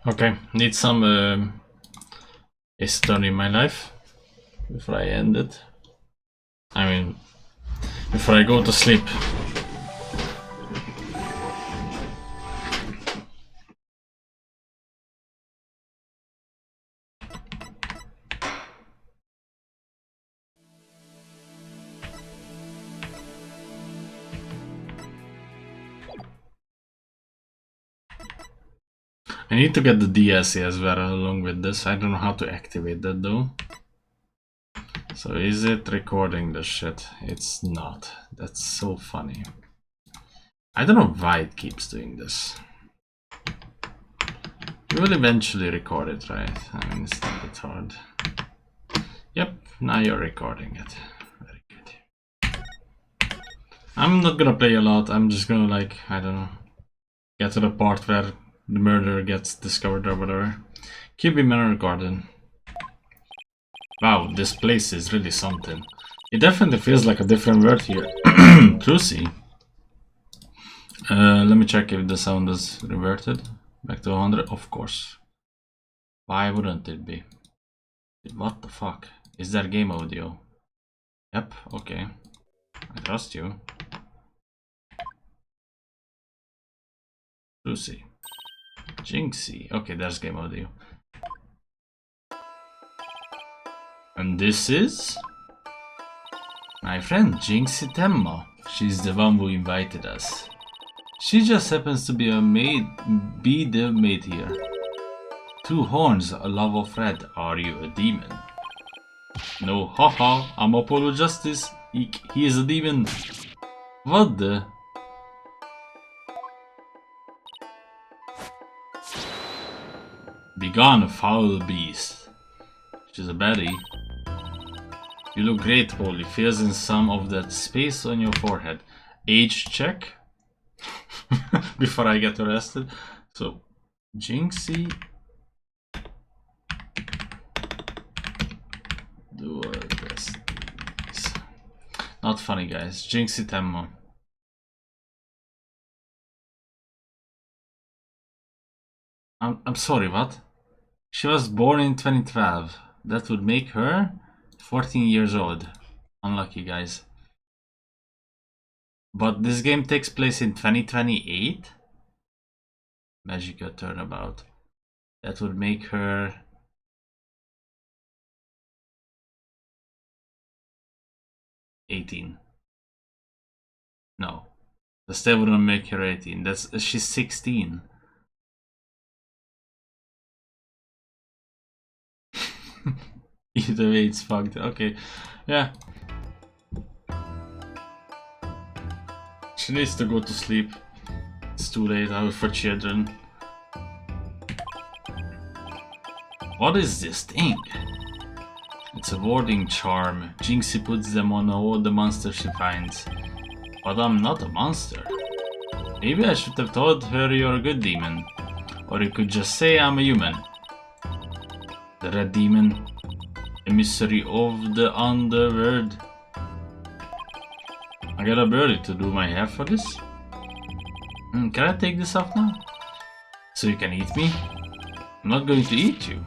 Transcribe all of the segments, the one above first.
Okay, need some history in my life before I end it. I mean, before I go to sleep. I need to get the DSC as well along with this. I don't know how to activate that though. So is it recording the shit? It's not. That's so funny. I don't know why it keeps doing this. You will eventually record it, right? I mean, it's not that hard. Yep, now you're recording it. Very good. I'm not gonna play a lot. I'm just gonna, like, I don't know, get to the part where the murderer gets discovered or whatever. QB Manor Garden. Wow, this place is really something. It definitely feels like a different world here. Lucy. Let me check if the sound is reverted. Back to 100, of course. Why wouldn't it be? What the fuck? Is that game audio? Yep, okay. I trust you. Lucy. Jinxie. Okay, there's game audio. And this is my friend Jinxie Temma. She's the one who invited us. She just happens to be the maid here. 2 horns, a love of red. Are you a demon? No, haha, I'm Apollo Justice. He is a demon. What the? Begone, foul beast. She's a baddie. You look great, Polly. Feels in some of that space on your forehead. Age check. Before I get arrested. So, Jinxie. Do our best. Not funny, guys. Jinxie Temmo. I'm sorry, what? She was born in 2012. That would make her 14 years old. Unlucky, guys. But this game takes place in 2028? Magical turnabout. That would make her 18. No. The step wouldn't make her 18. She's 16. Either way, it's fucked. Okay, yeah. She needs to go to sleep. It's too late out for children. What is this thing? It's a warding charm. Jinxie puts them on all the monsters she finds. But I'm not a monster. Maybe I should have told her you're a good demon. Or you could just say I'm a human. The red demon. Emissary of the underworld. I gotta early to do my hair for this. Can I take this off now? So you can eat me? I'm not going to eat you.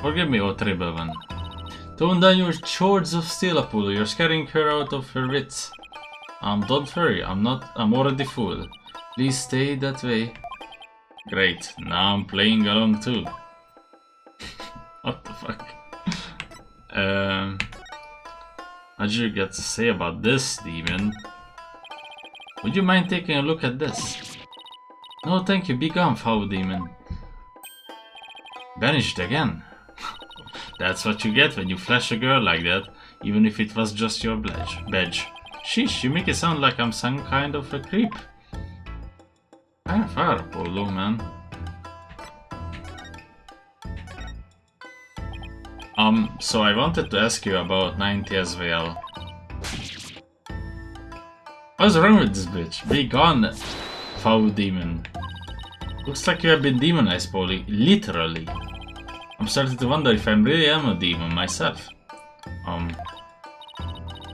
Forgive me, oh terrible one. Tone down your chords of steel, Apollo. You're scaring her out of her wits. Don't worry, I'm already full. Please stay that way. Great, now I'm playing along too. What the fuck? What did you get to say about this, demon? Would you mind taking a look at this? No, thank you. Be gone, foul demon. Banished again. That's what you get when you flash a girl like that, even if it was just your badge. Sheesh, you make it sound like I'm some kind of a creep. Far, Polo, man. So I wanted to ask you about 90 as well. What's wrong with this bitch? Be gone, foul demon. Looks like you have been demonized, Polly. Literally. I'm starting to wonder if I really am a demon myself.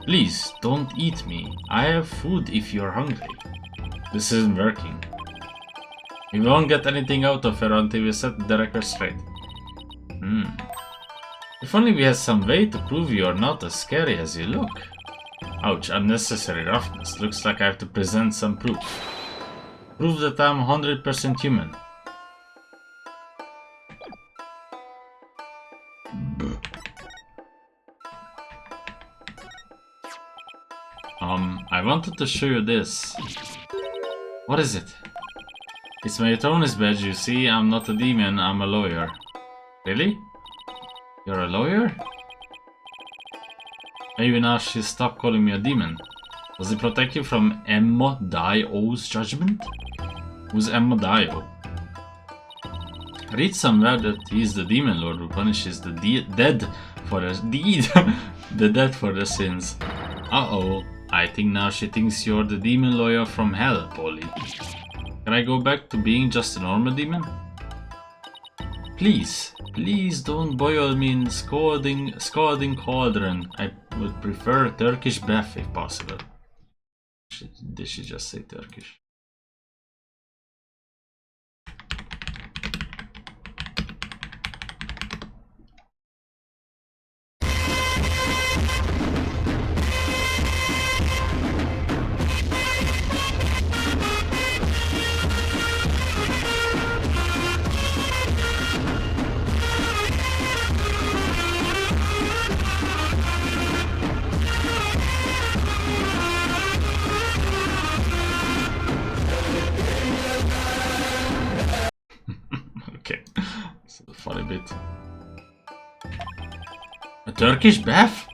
Please, don't eat me. I have food if you're hungry. This isn't working. We won't get anything out of her until we set the record straight. If only we had some way to prove you are not as scary as you look. Ouch, unnecessary roughness. Looks like I have to present some proof. Prove that I'm 100% human. I wanted to show you this. What is it? It's my Atonus badge, you see. I'm not a demon, I'm a lawyer. Really? You're a lawyer? Maybe now she'll stop calling me a demon. Does it protect you from Emma Dio's judgment? Who's Emma Dio? Read somewhere that he is the demon lord who punishes the dead for their the dead for their sins. Uh-oh. I think now she thinks you're the demon lawyer from hell, Polly. Can I go back to being just a normal demon? Please, please don't boil me in scalding cauldron. I would prefer Turkish bath if possible. Did she just say Turkish? Okay, this is a funny bit. A Turkish bath?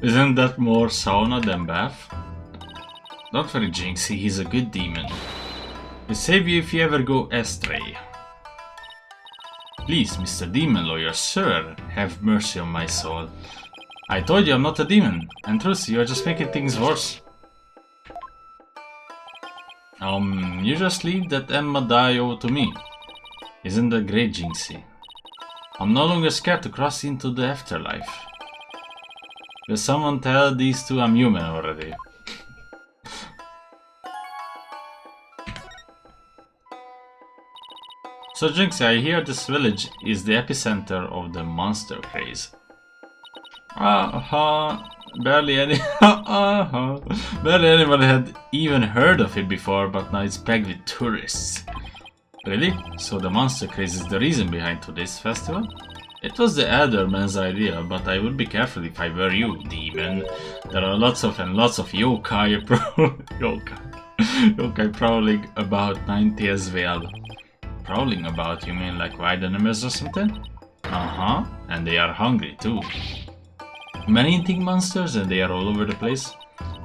Isn't that more sauna than bath? Don't worry, Jinxie, he's a good demon. He'll save you if you ever go astray. Please, Mr. Demon Lawyer, sir, have mercy on my soul. I told you I'm not a demon, and truth, you're just making things worse. You just leave that Emma Dio to me. Isn't that great, Jinxie? I'm no longer scared to cross into the afterlife. Will someone tell these two I'm human already? So Jinxie, I hear this village is the epicenter of the monster craze. Barely anyone had even heard of it before, but now it's packed with tourists. Really? So the monster craze is the reason behind today's festival? It was the Elderman's idea, but I would be careful if I were you, demon. There are lots of yokai yokai prowling about 90 as well. Prowling about, you mean like wild animals or something? Uh-huh, and they are hungry too. Many eating monsters and they are all over the place.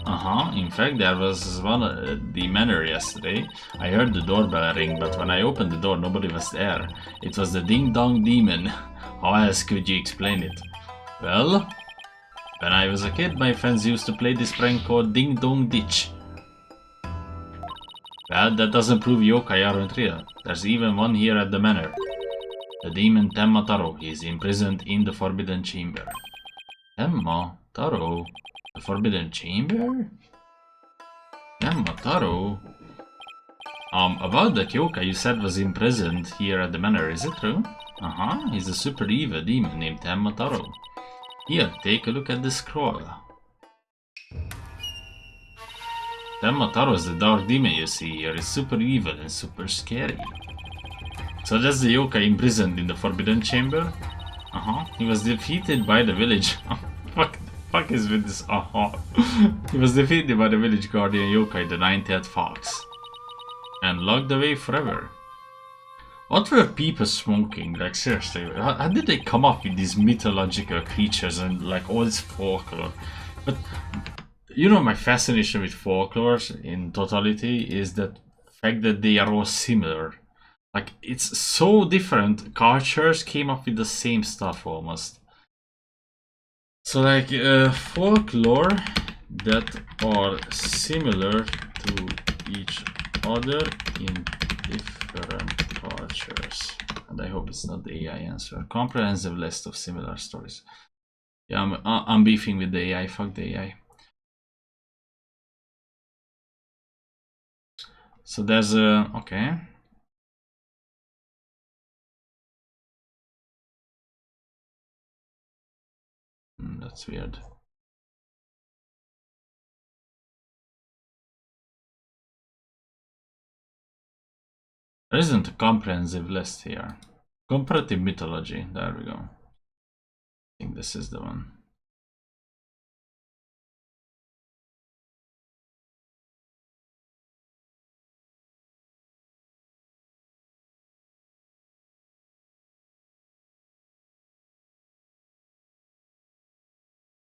Uh-huh, in fact there was one at the manor yesterday. I heard the doorbell ring, but when I opened the door nobody was there. It was the Ding Dong Demon. How else could you explain it? Well, when I was a kid my friends used to play this prank called Ding Dong Ditch. Well, that doesn't prove yokai aren't real. There's even one here at the manor. The demon Temma Taro is imprisoned in the Forbidden Chamber. Temma Taro? The Forbidden Chamber? Temma Taro? About that yokai you said was imprisoned here at the manor, is it true? Uh-huh, he's a super evil demon named Temma Taro. Here, take a look at the scroll. Temma Taro is the dark demon you see here. He's super evil and super scary. So that's the yokai imprisoned in the Forbidden Chamber? Uh-huh. He was defeated by the village. Fuck is with this? Uh-huh. He was defeated by the village guardian yokai, the nine-tailed fox. And locked away forever. What were people smoking? Like seriously, how did they come up with these mythological creatures and like all this folklore? But you know, my fascination with folklore in totality is that fact that they are all similar. Like it's so different. Cultures came up with the same stuff almost. So like folklore that are similar to each other in different cultures. And I hope it's not the AI answer. Comprehensive list of similar stories. Yeah, I'm beefing with the AI. Fuck the AI. So there's a... okay. That's weird. There isn't a comprehensive list here. Comparative mythology. There we go. I think this is the one.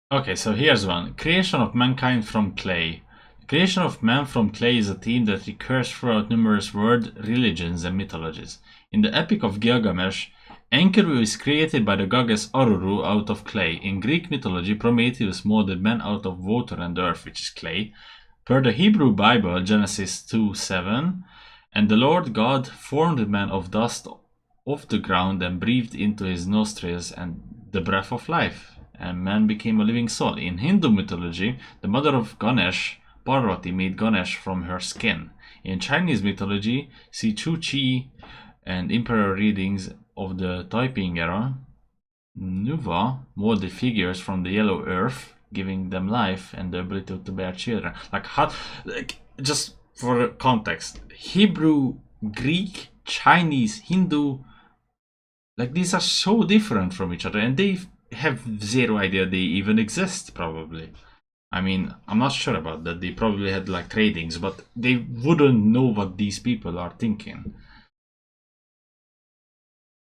Okay, so here's one. Creation of mankind from clay. The creation of man from clay is a theme that recurs throughout numerous world religions and mythologies. In the Epic of Gilgamesh, Enkidu is created by the goddess Aruru out of clay. In Greek mythology, Prometheus molded man out of water and earth, which is clay. Per the Hebrew Bible, Genesis 2:7, and the Lord God formed man of dust of the ground and breathed into his nostrils and the breath of life, and man became a living soul. In Hindu mythology, the mother of Ganesh, Parvati, made Ganesh from her skin. In Chinese mythology, see Chu Chi and Emperor readings of the Taiping era. Nuva molded figures from the yellow earth, giving them life and the ability to bear children. Just for context, Hebrew, Greek, Chinese, Hindu, like these are so different from each other, and they have zero idea they even exist, probably. I mean, I'm not sure about that. They probably had like tradings, but they wouldn't know what these people are thinking.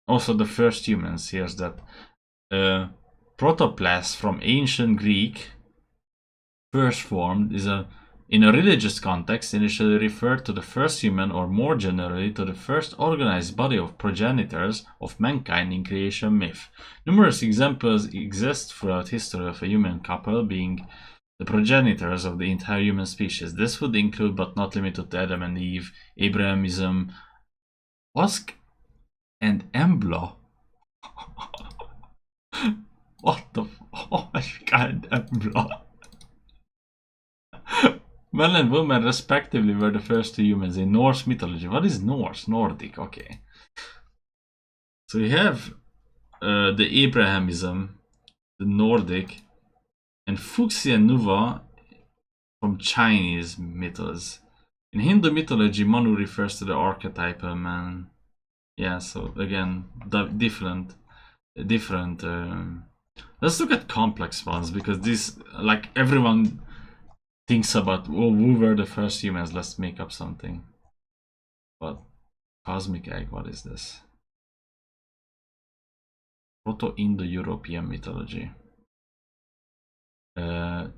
Also, the first humans, here's that. Protoplas from ancient Greek, first formed, is in a religious context initially referred to the first human, or more generally to the first organized body of progenitors of mankind in creation myth. Numerous examples exist throughout history of a human couple being the progenitors of the entire human species. This would include, but not limited to, Adam and Eve, Abrahamism, Osk, and Embla. What the oh my god, Embla. Man and woman respectively were the first two humans in Norse mythology. What is Norse? Nordic, okay. So you have the Abrahamism, the Nordic, and Fuxi and Nuva from Chinese mythos. In Hindu mythology, Manu refers to the archetypal man. Yeah, so again, different. Let's look at complex ones, because this, like, everyone thinks about, oh, who were the first humans? Let's make up something. But cosmic egg, what is this? Proto-Indo-European mythology.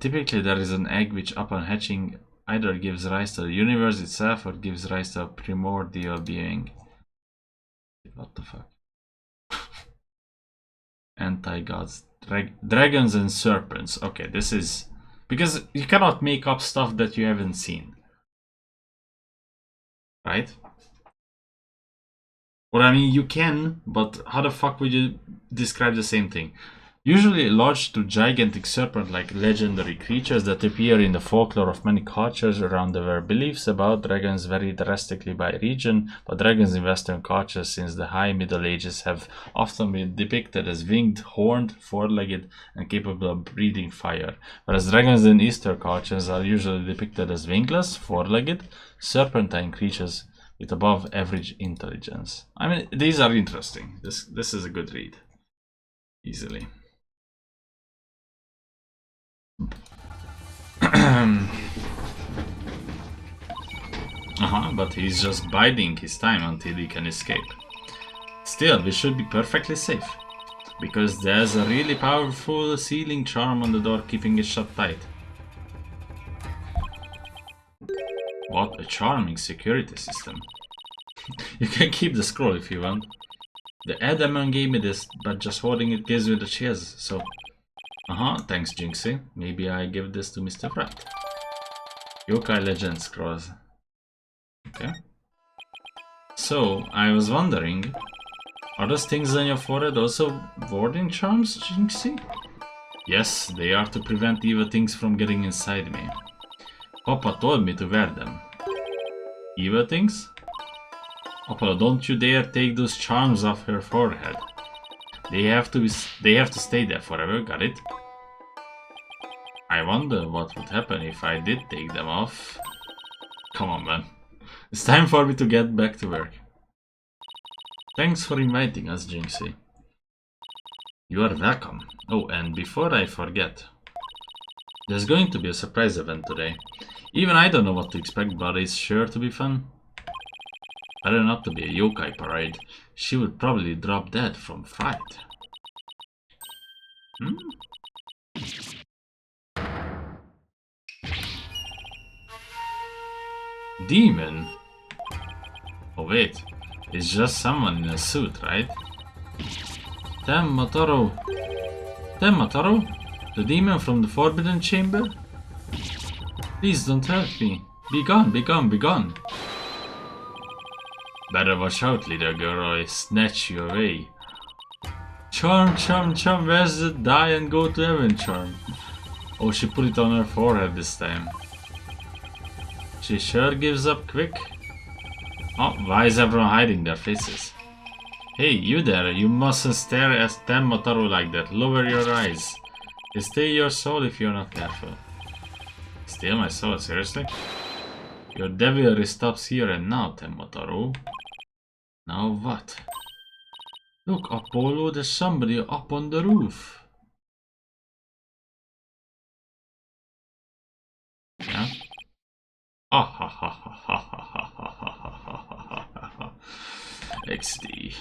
Typically, there is an egg which, upon hatching, either gives rise to the universe itself or gives rise to a primordial being. What the fuck? Anti-gods. Dragons and serpents. Okay, this is... because you cannot make up stuff that you haven't seen. Right? Or I mean, you can, but how the fuck would you describe the same thing? Usually large to gigantic serpent-like legendary creatures that appear in the folklore of many cultures around the world. Beliefs about dragons vary drastically by region, but dragons in Western cultures since the High Middle Ages have often been depicted as winged, horned, four-legged, and capable of breathing fire, whereas dragons in Eastern cultures are usually depicted as wingless, four-legged, serpentine creatures with above average intelligence. I mean, these are interesting. This is a good read. Easily. But he's just biding his time until he can escape. Still, we should be perfectly safe, because there's a really powerful sealing charm on the door keeping it shut tight. What a charming security system. You can keep the scroll if you want. The Adamant gave me this, but just holding it gives me the chills, so... thanks Jinxie. Maybe I give this to Mr. Wright. Yokai Legend scrolls. Okay. So, I was wondering, are those things on your forehead also warding charms, Jinxie? Yes, they are to prevent evil things from getting inside me. Papa told me to wear them. Evil things? Apollo, don't you dare take those charms off her forehead. They have to stay there forever, got it? I wonder what would happen if I did take them off. Come on, man. It's time for me to get back to work. Thanks for inviting us, Jinxie. You are welcome. Oh, and before I forget, there's going to be a surprise event today. Even I don't know what to expect, but it's sure to be fun. Better not to be a yokai parade. She would probably drop dead from fright. Hmm? Demon? Oh wait, it's just someone in a suit, right? Temotaro! Temotaro? The demon from the Forbidden Chamber? Please don't hurt me. Be gone, be gone, be gone. Better watch out, little girl, or I snatch you away. Charm, charm, charm, where's the die and go to heaven charm? Oh, she put it on her forehead this time. She sure gives up quick. Oh, why is everyone hiding their faces? Hey, you there, you mustn't stare at Temotaro like that. Lower your eyes. They steal your soul if you're not careful. Steal my soul, seriously? Your devilry stops here and now, Temotaro. Now what? Look, Apollo, there's somebody up on the roof. Yeah? Ah ha ha ha ha ha ha ha ha ha ha ha. XD.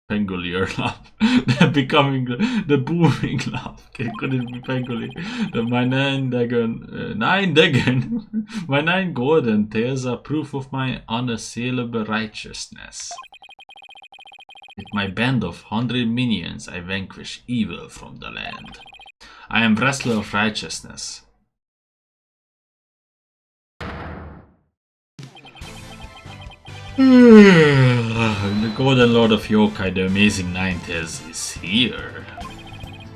Pangolier laugh. They're becoming the booming laugh. Okay, couldn't be Pangolier. My 9 dagger. 9 dagger. My 9 golden tails are proof of my unassailable righteousness. With my band of 100 minions, I vanquish evil from the land. I am wrestler of righteousness. The Golden Lord of Yokai, the amazing Ninetales, is here.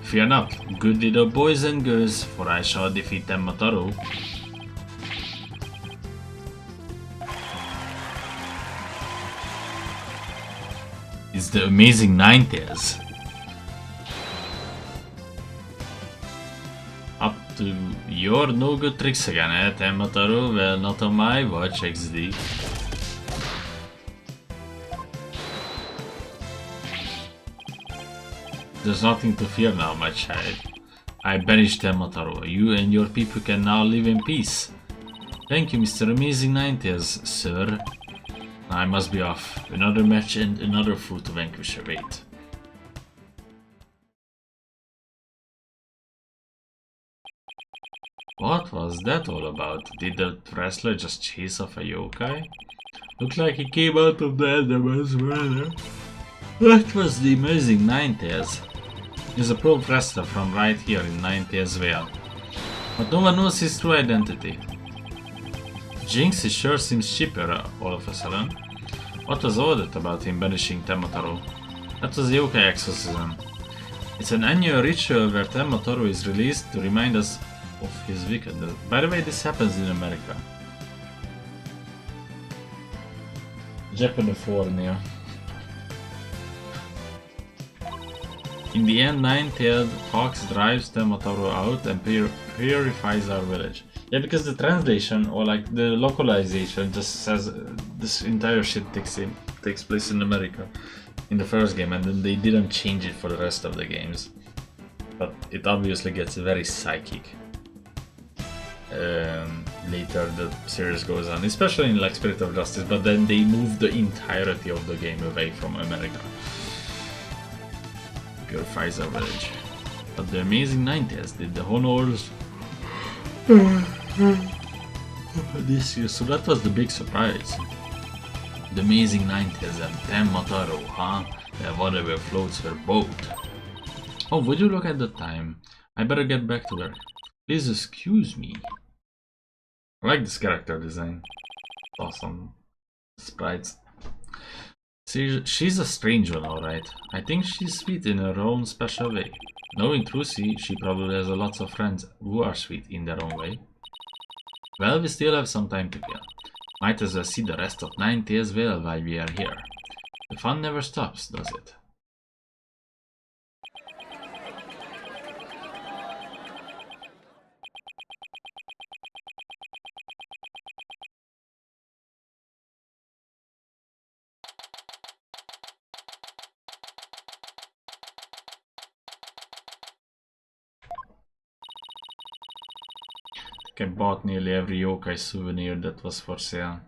Fear not, good little boys and girls, for I shall defeat Temotaro. It's the amazing Ninetales. Up to your no good tricks again, eh, Temotaro? Well, not on my watch, XD. There's nothing to fear now, my child. I banished Temotaro. You and your people can now live in peace. Thank you, Mr. Amazing Ninetales, sir. I must be off. Another match and another foe to vanquish await. What was that all about? Did the wrestler just chase off a yokai? Looked like he came out of the Enderman as well. That was the amazing Ninetales. He's a pro wrestler from right here in Ninetales Vale. But no one knows his true identity. Jinxie sure seems cheaper all of a sudden. What was all that about him banishing Temotaro? That was yokai exorcism. It's an annual ritual where Temotaro is released to remind us of his wickedness. By the way, this happens in America. Japanifornia. In the end, Nine-Tailed Fox drives Temotaro out and purifies our village. Yeah, because the translation, or like the localization, just says this entire shit takes place in America in the first game, and then they didn't change it for the rest of the games. But it obviously gets very psychic. Later the series goes on, especially in like Spirit of Justice, but then they move the entirety of the game away from America. Purifies our village. But the amazing Ninetales did the honors this year, so that was the big surprise. The amazing Ninetales and Temotaro, huh? And whatever floats her boat. Oh, would you look at the time? I better get back to work. Please excuse me. I like this character design. Awesome. Sprites. She's a strange one, alright. I think she's sweet in her own special way. Knowing Trucy, she probably has lots of friends who are sweet in their own way. Well, we still have some time to kill. Might as well see the rest of Ninetales Vale while we are here. The fun never stops, does it? I bought nearly every yokai souvenir that was for sale.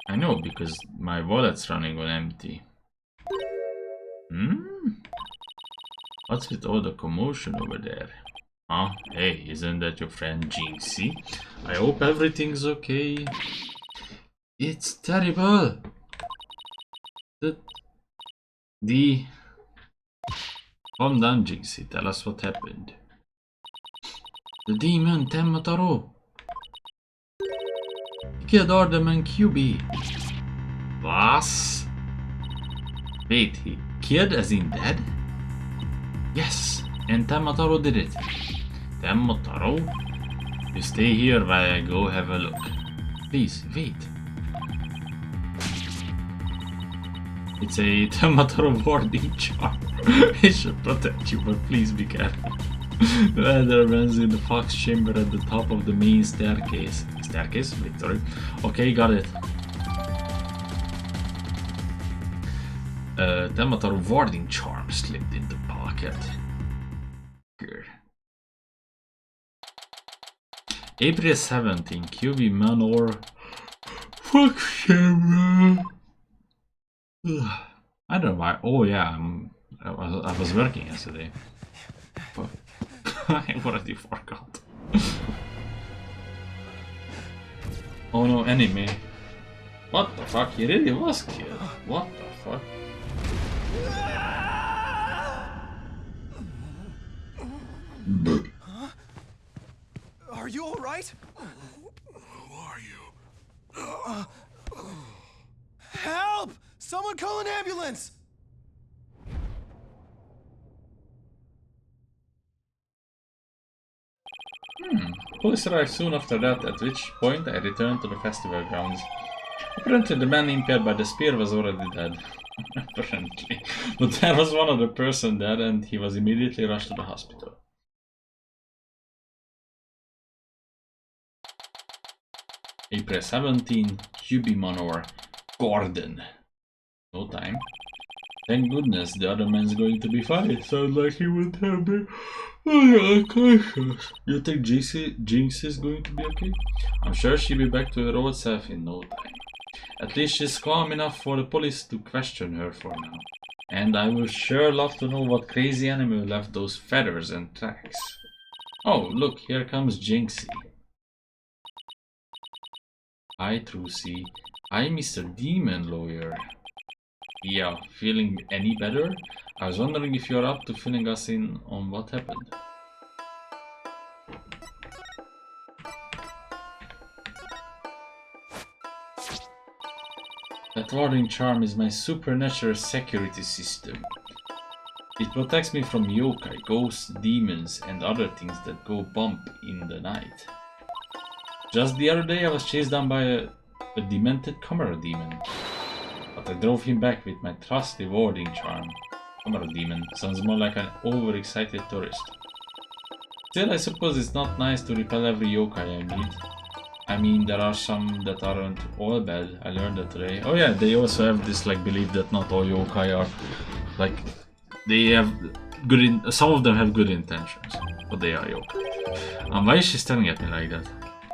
I know, because my wallet's running on empty. What's with all the commotion over there? Huh? Hey, isn't that your friend Jinxie? I hope everything's okay. It's terrible! Calm down, Jinxie. Tell us what happened. The demon, Temmataro. He killed Ardem and QB. Was? Wait, he killed as in dead? Yes, and Temmataro did it. Temmataro? You stay here while I go have a look. Please, wait. It's a Temmataro warding charm. It should protect you, but please be careful. The ladder runs in the fox chamber at the top of the main staircase. Staircase? Victory. Okay, got it. Temmataro warding charm slipped in the pocket. Here. April 17, QB Manor. Fuck chamber. I don't know why. Oh yeah, I was working yesterday. But I already forgot. Oh no, enemy. What the fuck? He really was killed. What the fuck? Huh? Are you alright? Who are you? Help! Someone call an ambulance! Police arrived soon after that, at which point I returned to the festival grounds. Apparently the man impaired by the spear was already dead. Apparently. But there was one other person dead and he was immediately rushed to the hospital. April 17, QB Manor, Gordon. No time. Thank goodness the other man's going to be fine. It sounds like he would have been unconscious. You think Jinx is going to be okay? I'm sure she'll be back to her old self in no time. At least she's calm enough for the police to question her for now. And I would sure love to know what crazy animal left those feathers and tracks. Oh, look, here comes Jinxie. Hi, Trucy. Hi, Mr. Demon Lawyer. Yeah, feeling any better? I was wondering if you're up to filling us in on what happened. That warding charm is my supernatural security system. It protects me from yokai, ghosts, demons, and other things that go bump in the night. Just the other day I was chased down by a demented camera demon. But I drove him back with my trusty warding charm. Camera demon sounds more like an overexcited tourist. Still, I suppose it's not nice to repel every yokai I meet. I mean, there are some that aren't all bad. I learned that today. Oh yeah, they also have this like belief that not all yokai are like they have good. Some of them have good intentions, but they are yokai. Why is she staring at me like that?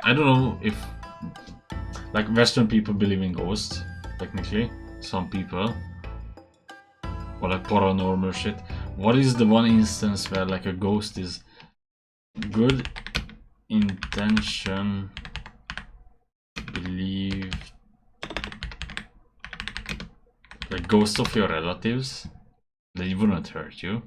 I don't know if like Western people believe in ghosts. Technically, some people, or like paranormal shit. What is the one instance where like a ghost is good intention? Believed, like ghosts of your relatives, they wouldn't hurt you.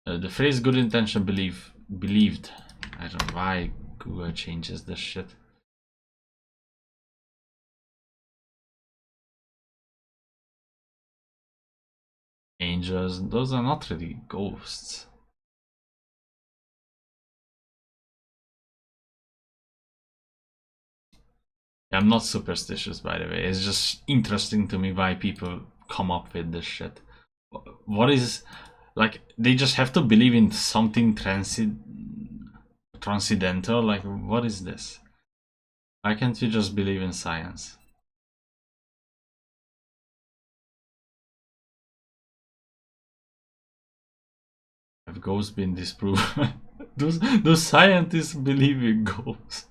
The phrase good intention believed. I don't know why Google changes this shit. angels. Those are not really ghosts. I'm not superstitious, by the way. It's just interesting to me why people come up with this shit. What is, like, they just have to believe in something transcendental? Like, what is this? Why can't we just believe in science? Have ghosts been disproven? Those scientists believe in ghosts.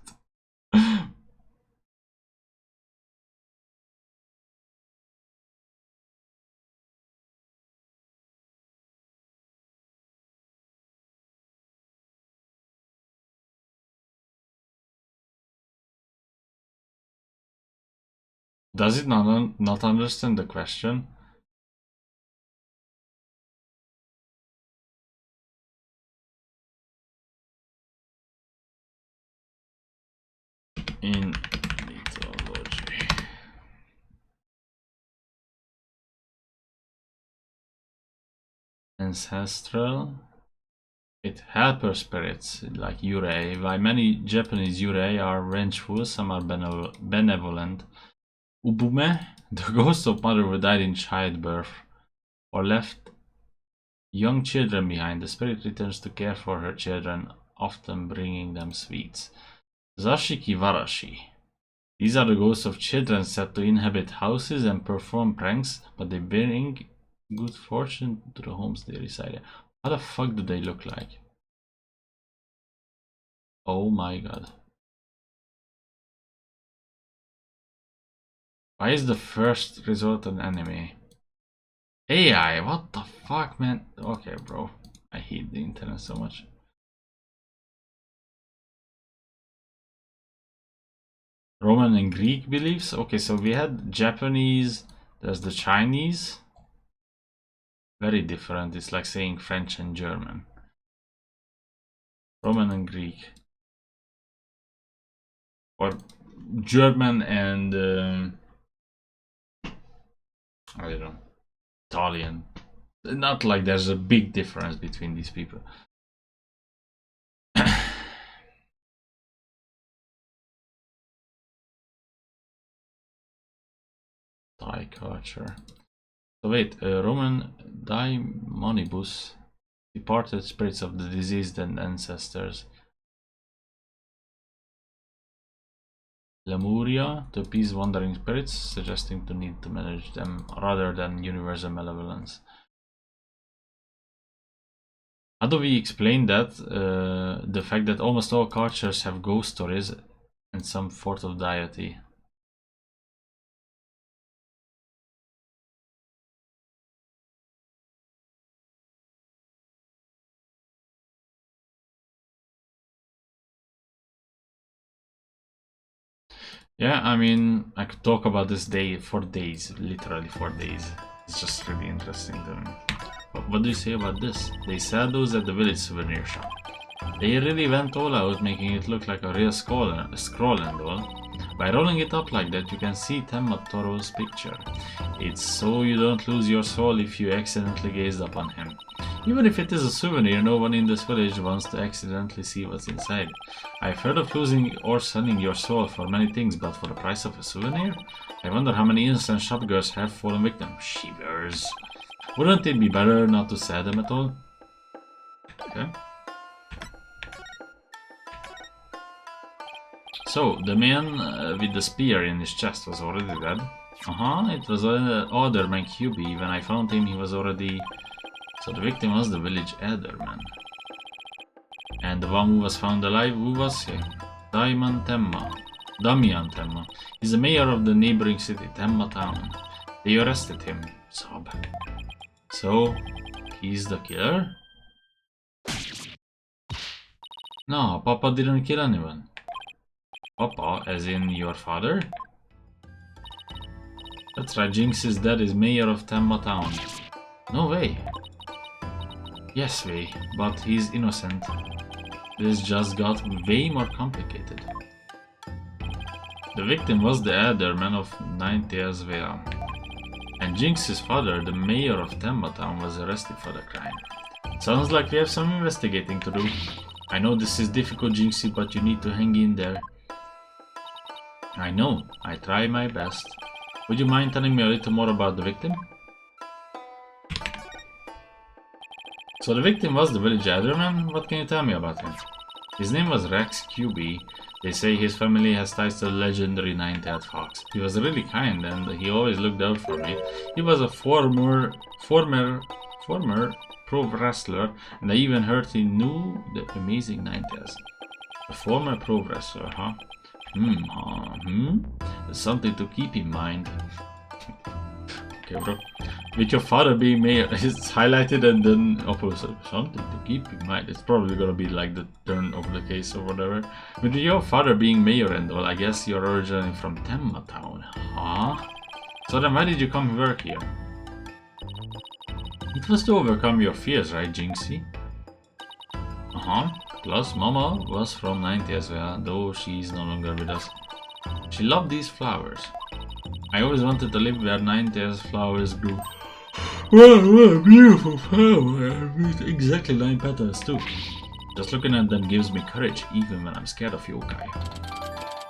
Does it not understand the question? In mythology. Ancestral. It helper spirits like Yurei. While many Japanese Yurei are vengeful, some are benevolent. Ubume, the ghost of mother who died in childbirth or left young children behind. The spirit returns to care for her children, often bringing them sweets. Zashiki Warashi. These are the ghosts of children said to inhabit houses and perform pranks, but they bring good fortune to the homes they reside in. How the fuck do they look like? Oh my god. Why is the first resort an anime? AI, what the fuck, man? Okay, bro. I hate the internet so much. Roman and Greek beliefs? Okay, so we had Japanese, there's the Chinese. Very different, it's like saying French and German. Roman and Greek. Or German and I don't know, Italian. Not like there's a big difference between these people. Thai culture. So wait, Roman Daimonibus, departed spirits of the deceased and ancestors. Lemuria, to appease wandering spirits, suggesting to need to manage them rather than universal malevolence. How do we explain that? The fact that almost all cultures have ghost stories and some sort of deity. Yeah, I mean, I could talk about this day for days, literally for days. It's just really interesting to me. But what do you say about this? They sell those at the village souvenir shop. They really went all out, making it look like a real scroll and all. By rolling it up like that, you can see Tenma Toro's picture. It's so you don't lose your soul if you accidentally gazed upon him. Even if it is a souvenir, no one in this village wants to accidentally see what's inside. I've heard of losing or selling your soul for many things, but for the price of a souvenir? I wonder how many innocent shopgirls have fallen victim. Shivers. Wouldn't it be better not to sell them at all? Okay. So, the man with the spear in his chest was already dead. It was Alderman QB. When I found him, he was already... So the victim was the village Alderman. And the one who was found alive, who was he? Damian Temma. He's the mayor of the neighboring city, Temma Town. They arrested him. Sob. So, he's the killer? No, Papa didn't kill anyone. Papa, as in your father? That's right, Jinx's dad is mayor of Temma Town. No way. Yes, way, but he's innocent. This just got way more complicated. The victim was the Alderman of Ninetales Vale. And Jinx's father, the mayor of Temba Town, was arrested for the crime. Sounds like we have some investigating to do. I know this is difficult, Jinxie, but you need to hang in there. I know, I try my best. Would you mind telling me a little more about the victim? So the victim was the village alderman. What can you tell me about him? His name was Rex QB. They say his family has ties to the legendary Nine-Tailed Fox. He was really kind and he always looked out for me. He was a former pro wrestler, and I even heard he knew the amazing Nine-Tails. A former pro wrestler, huh? There's something to keep in mind. Okay, bro. With your father being mayor, it's highlighted and then opposite. Something to keep in mind. It's probably gonna be like the turn of the case or whatever. With your father being mayor and all, I guess you're originally from Temba Town, huh? So then why did you come work here? It was to overcome your fears, right, Jinxie? Plus Mama was from 90 as well, though she's no longer with us. She loved these flowers. I always wanted to live where 90s flowers grew. What a beautiful flower, with exactly 9 petals too. Just looking at them gives me courage, even when I'm scared of yokai.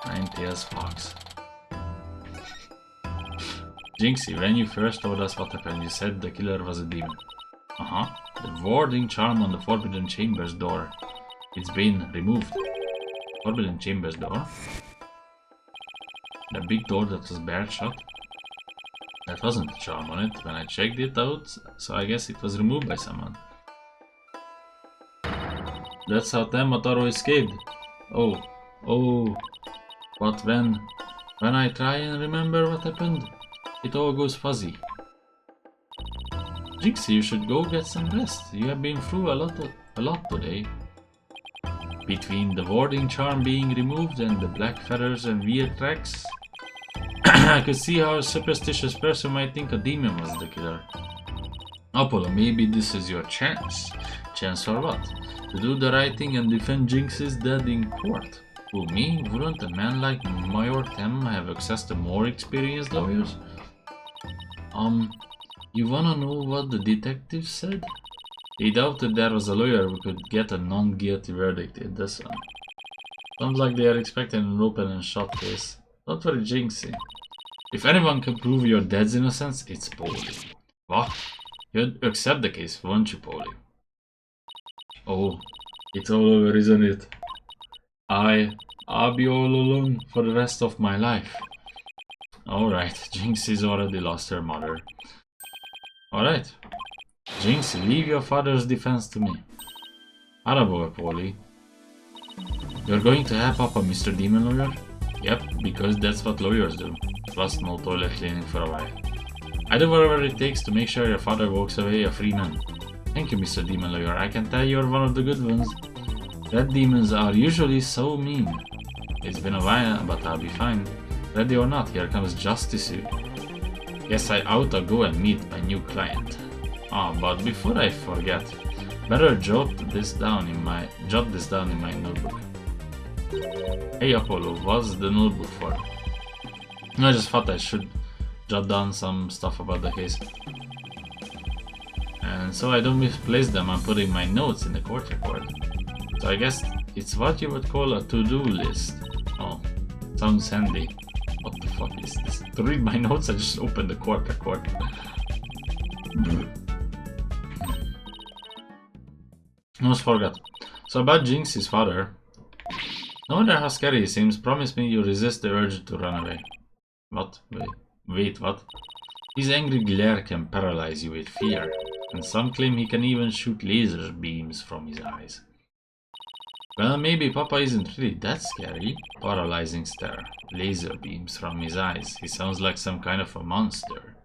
90s fox. Jinxie, when you first told us what happened, you said the killer was a demon. The warding charm on the Forbidden Chamber's door. It's been removed. Forbidden Chamber's door? The big door that was barred shut? That wasn't a charm on it when I checked it out, so I guess it was removed by someone. That's how Temotaro escaped. Oh. But when I try and remember what happened, it all goes fuzzy. Jinxie, you should go get some rest. You have been through a lot today. Between the warding charm being removed and the black feathers and weird tracks, I could see how a superstitious person might think a demon was the killer. Apollo, maybe this is your chance. Chance for what? To do the right thing and defend Jinx's dad in court. Who, me? Wouldn't a man like Mayor Tem have access to more experienced lawyers? You wanna know what the detective said? They doubted there was a lawyer who could get a non-guilty verdict in this one. Sounds like they are expecting an open and shut case. Not very Jinxie. If anyone can prove your dad's innocence, it's Polly. What? You'd accept the case, won't you, Polly? Oh, it's all over, isn't it? I'll be all alone for the rest of my life. Alright, Jinxie's already lost her mother. Alright. Jinxie, leave your father's defense to me. Arabo, Polly. You're going to help Papa, Mr. Demon Lawyer? Yep, because that's what lawyers do. Plus no toilet cleaning for a while. I do whatever it takes to make sure your father walks away a free man. Thank you, Mr. Demon Lawyer. I can tell you're one of the good ones. Red demons are usually so mean. It's been a while, but I'll be fine. Ready or not, here comes justice. Guess I ought to go and meet my new client. But before I forget, better jot this down in my notebook. Hey Apollo, what's the notebook for? I just thought I should jot down some stuff about the case. And so I don't misplace them, I'm putting my notes in the court report. So I guess it's what you would call a to-do list. Oh, sounds handy. What the fuck is this? To read my notes, I just opened the court record. Almost forgot. So about Jinxie's father. No matter how scary he seems, promise me you resist the urge to run away. What? Wait, what? His angry glare can paralyze you with fear, and some claim he can even shoot laser beams from his eyes. Well, maybe Papa isn't really that scary. Paralyzing stare, laser beams from his eyes. He sounds like some kind of a monster.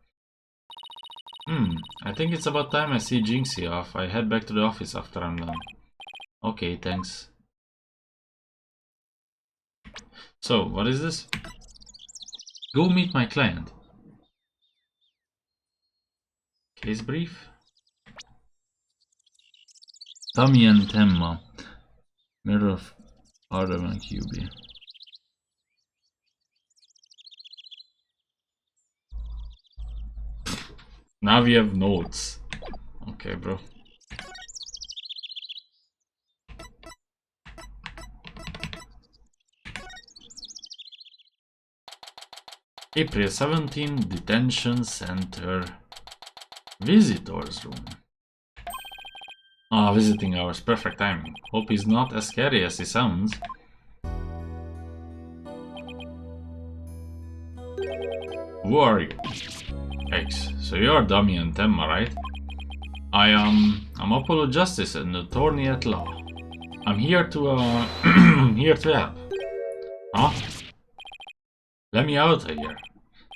I think it's about time I see Jinxie off. I head back to the office after I'm done. Okay, thanks. So, what is this? Go meet my client. Case brief. Tommy and Temma. Mirror of Adam and QB. Now we have notes. Okay, bro. April 17, Detention Center. Visitors room. Ah, visiting hours, perfect timing. Hope he's not as scary as he sounds. Who are you? X. So you're Damian Temma, right? I'm Apollo Justice, an attorney at law. I'm here to, here to help. Huh? Let me out of here.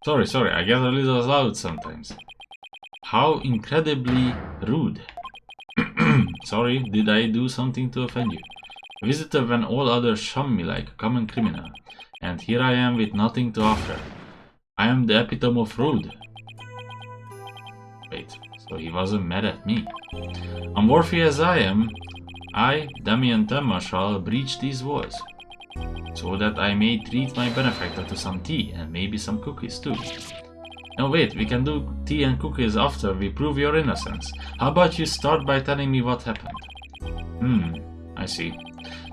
Sorry, I get a little loud sometimes. How incredibly rude. Sorry, did I do something to offend you? A visitor when all others shun me like a common criminal. And here I am with nothing to offer. I am the epitome of rude. Wait, so he wasn't mad at me. Unworthy as I am, I, Damian Temma, shall breach these walls. So that I may treat my benefactor to some tea and maybe some cookies too. No, wait, we can do tea and cookies after we prove your innocence. How about you start by telling me what happened? I see.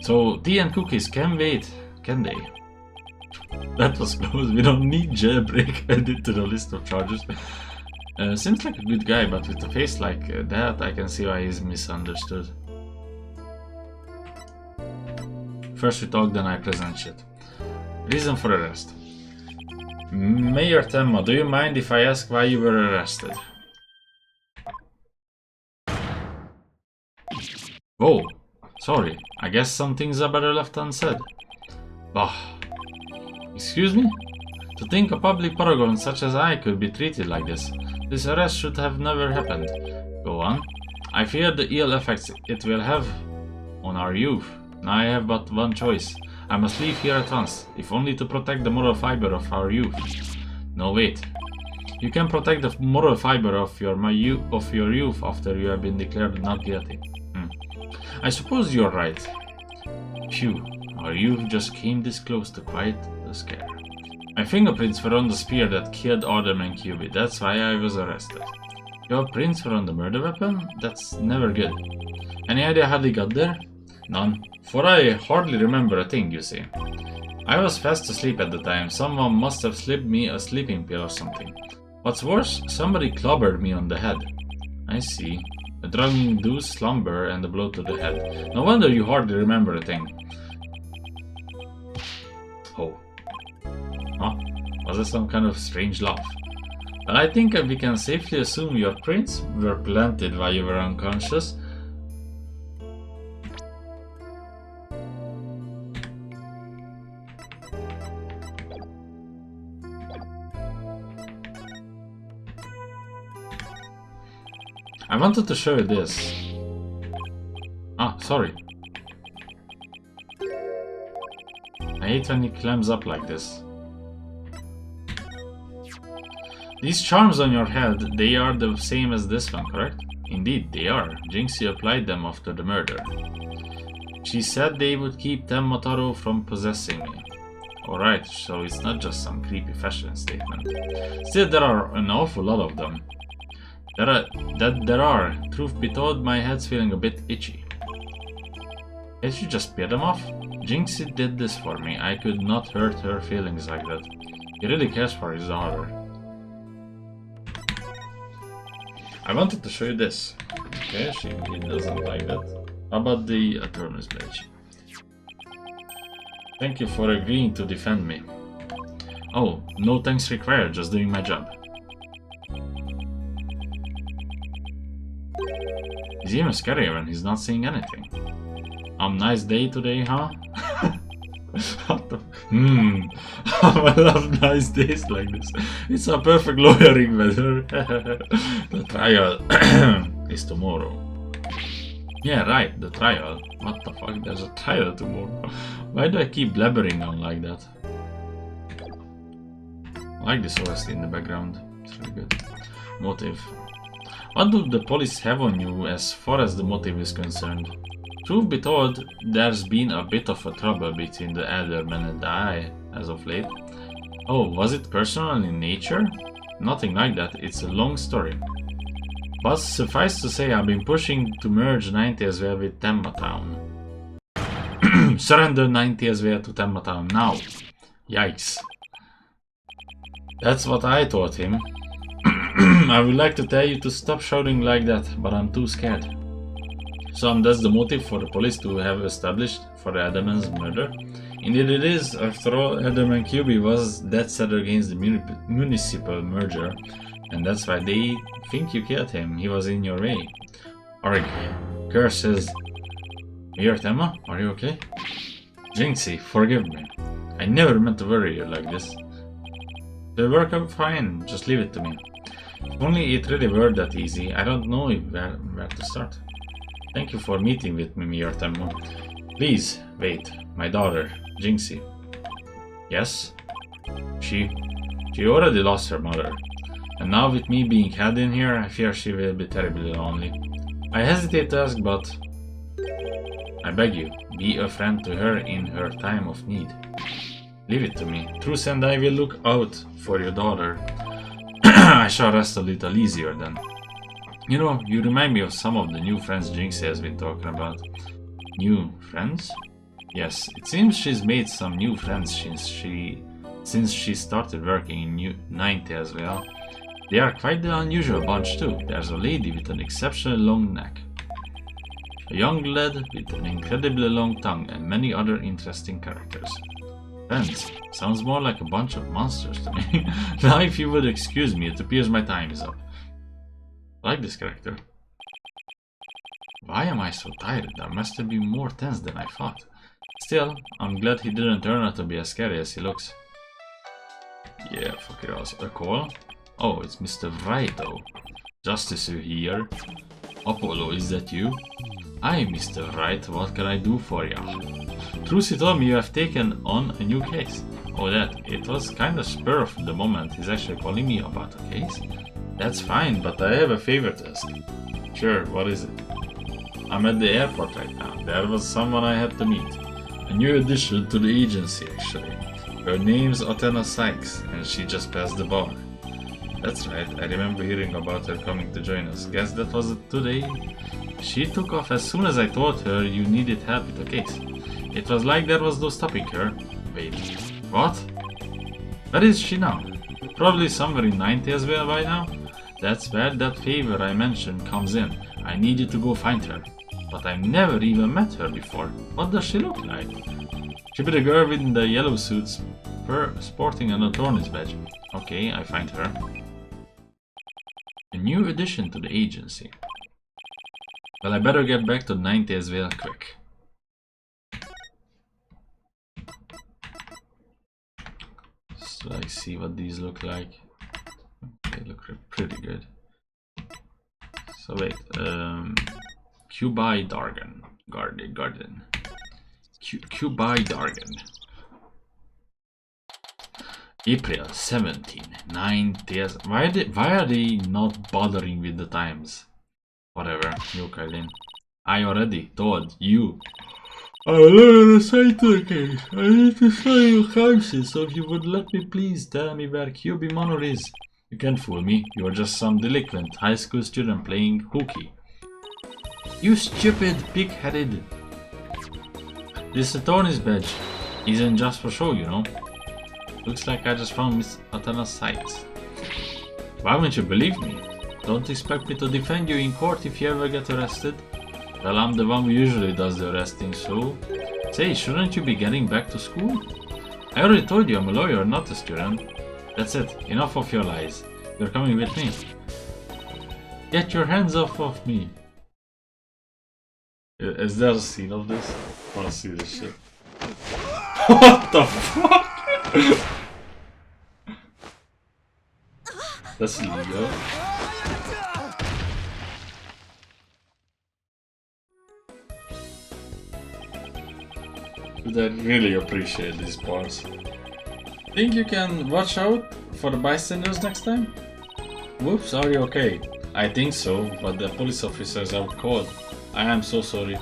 So, tea and cookies can wait, can they? That was close. We don't need jailbreak added to the list of charges. Seems like a good guy, but with a face like that, I can see why he's misunderstood. First we talk, then I present shit. Reason for arrest. Mayor Temma, do you mind if I ask why you were arrested? Whoa, sorry, I guess some things are better left unsaid. Bah. Excuse me? To think a public paragon such as I could be treated like this. This arrest should have never happened. Go on. I fear the ill effects it will have on our youth. Now I have but one choice. I must leave here at once, if only to protect the moral fiber of our youth. No, wait. You can protect the moral fiber of your youth after you have been declared not guilty. I suppose you're right. Phew, our youth just came this close to quite a scare. My fingerprints were on the spear that killed Alderman QB, that's why I was arrested. Your prints were on the murder weapon? That's never good. Any idea how they got there? None, for I hardly remember a thing, you see. I was fast asleep at the time, someone must have slipped me a sleeping pill or something. What's worse, somebody clobbered me on the head. I see. A drug-induced slumber and a blow to the head. No wonder you hardly remember a thing. Oh. Huh? Was it some kind of strange laugh? But I think we can safely assume your prints were planted while you were unconscious. I wanted to show you this. Ah, sorry. I hate when he climbs up like this. These charms on your head, they are the same as this one, correct? Indeed, they are. Jinxie applied them after the murder. She said they would keep Temma from possessing me. Alright, so it's not just some creepy fashion statement. Still, there are an awful lot of them. There are. Truth be told, my head's feeling a bit itchy. Can't you just peel them off? Jinxie did this for me. I could not hurt her feelings like that. He really cares for his daughter. I wanted to show you this. Okay, she doesn't like that. How about the attorney's badge? Thank you for agreeing to defend me. Oh, no thanks required, just doing my job. He's even scarier when he's not saying anything. Nice day today, huh? What the... I love nice days like this. It's a perfect lawyering weather. The trial is tomorrow. Yeah, right, the trial. What the fuck, there's a trial tomorrow. Why do I keep blabbering on like that? I like this OST in the background. It's really good. Motive. What do the police have on you as far as the motive is concerned? Truth be told, there's been a bit of a trouble between the alderman and I as of late. Oh, was it personal in nature? Nothing like that, it's a long story. But suffice to say, I've been pushing to merge 90 as well with Temma Town. Surrender 90 as well to Temma Town now. Yikes. That's what I told him. I would like to tell you to stop shouting like that, but I'm too scared. So that's the motive for the police to have established for Adam's murder. Indeed it is. After all, Adam and QB was dead set against the municipal merger, and that's why they think you killed him. He was in your way. Org, curses. Here, Emma, are you okay? Jinxie, forgive me. I never meant to worry you like this. It'll work out fine, just leave it to me. If only it really were that easy, I don't know where to start. Thank you for meeting with me, Miyotemo. Please, wait, my daughter, Jinxie. Yes? She already lost her mother. And now with me being held in here, I fear she will be terribly lonely. I hesitate to ask, but I beg you, be a friend to her in her time of need. Leave it to me. Truce and I will look out for your daughter. I shall rest a little easier then. You know, you remind me of some of the new friends Jinxie has been talking about. New friends? Yes, it seems she's made some new friends since she started working in 90 as well. They are quite the unusual bunch too. There's a lady with an exceptionally long neck, a young lad with an incredibly long tongue, and many other interesting characters. Friends, sounds more like a bunch of monsters to me. Now if you would excuse me, it appears my time is up. I like this character. Why am I so tired? There must have been more tense than I thought. Still, I'm glad he didn't turn out to be as scary as he looks. Yeah, fuck it also. A call? Oh, it's Mr. Wright though. Justice, you here? Apollo, is that you? Hi, Mr. Wright, what can I do for ya? Trucy told me you have taken on a new case. Oh, it was kinda spur of the moment. He's actually calling me about a case? That's fine, but I have a favor to ask. Sure, what is it? I'm at the airport right now. There was someone I had to meet. A new addition to the agency, actually. Her name's Athena Sykes, and she just passed the bar. That's right, I remember hearing about her coming to join us. Guess that was it today? She took off as soon as I told her you needed help with the case. It was like there was no stopping her. Wait, what? Where is she now? Probably somewhere in 90 as well by now? That's where that favor I mentioned comes in. I need you to go find her. But I've never even met her before. What does she look like? She be the girl with the yellow suits, sporting an attorney's badge. Okay, I find her. A new addition to the agency. Well, I better get back to 90 as well quick. So I see what these look like. They look pretty good. So wait, Cubai Dargan. Garden. Cubai Dargan. April 17, 9 days. Why are they not bothering with the times? Whatever, you Kailin. I already told you. I will never say to the case. I need to show you houses, so if you would let me please tell me where QB Manor is. You can't fool me, you are just some delinquent high school student playing hooky. You stupid pig-headed. This attorney's badge isn't just for show, you know. Looks like I just found Miss Athena's sights. Why won't you believe me? Don't expect me to defend you in court if you ever get arrested. Well, I'm the one who usually does the arresting, so... Say, shouldn't you be getting back to school? I already told you I'm a lawyer, not a student. That's it, enough of your lies. You're coming with me. Get your hands off of me. Is there a scene of this? I wanna see this shit. What the fuck? That's illegal. Dude, I really appreciate these parts. Think you can watch out for the bystanders next time? Whoops, are you okay? I think so, but the police officers are called. I am so sorry.